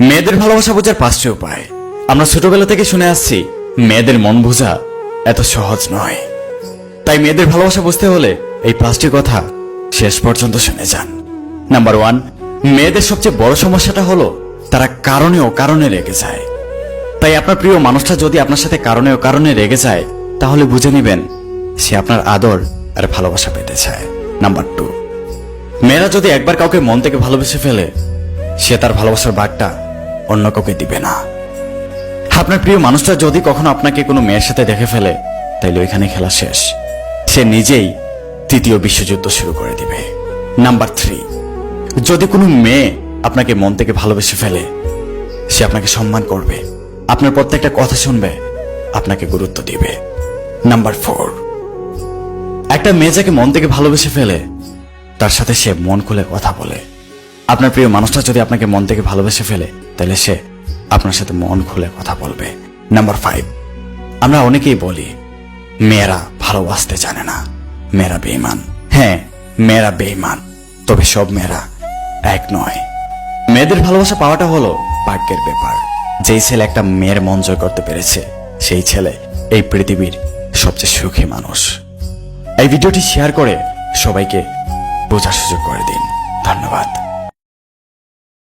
মেয়েদের ভালোবাসা বোঝার 5টি উপায়। আমরা ছোটবেলা থেকে শুনে আসছি মেয়েদের মন বোঝা এত সহজ নয়। তাই মেয়েদের ভালোবাসা বুঝতে হলে এই 5টি কথা শেষ পর্যন্ত শুনে যান। নাম্বার 1, মেয়েদের সবচেয়ে বড় সমস্যাটা হলো তারা কারণে রেগে যায়। তাই আপনার প্রিয় মানুষটা যদি আপনার সাথে কারণে রেগে যায়, তাহলে বুঝে নেবেন সে আপনার আদর আর ভালোবাসা পেতে চায়। নাম্বার 2, মেয়েরা যদি একবার কাউকে মন থেকে ভালোবেসে ফেলে, সে তার ভালোবাসার ভাগটা অন্য কাউকে দিবে না। আপনার প্রিয় মানুষটা যদি কখনো আপনাকে কোনো মেয়ের সাথে দেখে ফেলে, তাইলে ওইখানে খেলা শেষ। সে নিজেই 3য় বিশ্বযুদ্ধ শুরু করে দিবে। নাম্বার 3, যদি কোনো মেয়ে আপনাকে মন থেকে ভালোবেসে ফেলে, সে আপনাকে সম্মান করবে, আপনার প্রত্যেকটা কথা শুনবে, আপনাকে গুরুত্ব দিবে। নাম্বার 4, একটা মেয়ে যাকে মন থেকে ভালোবেসে ফেলে, তার সাথে সে মন খুলে কথা বলে। আপনার প্রিয় মানুষটা যদি আপনাকে মন থেকে ভালোবেসে ফেলে, তাহলে সে আপনার সাথে মন খুলে কথা বলবে। নাম্বার 5, আমরা অনেকেই বলি মেয়েরা ভালোবাসতে জানে না, মেয়েরা বেঈমান। হ্যাঁ, মেয়েরা বেঈমান, তবে সব মেয়েরা এক নয়। মেয়েদের ভালোবাসা পাওয়াটা হলো ভাগ্যের ব্যাপার। যেই ছেলে একটা মেয়ের মন জয় করতে পেরেছে, সেই ছেলে এই পৃথিবীর সবচেয়ে সুখী মানুষ। এই ভিডিওটি শেয়ার করে সবাইকে বোঝার সুযোগ করে দিন। ধন্যবাদ।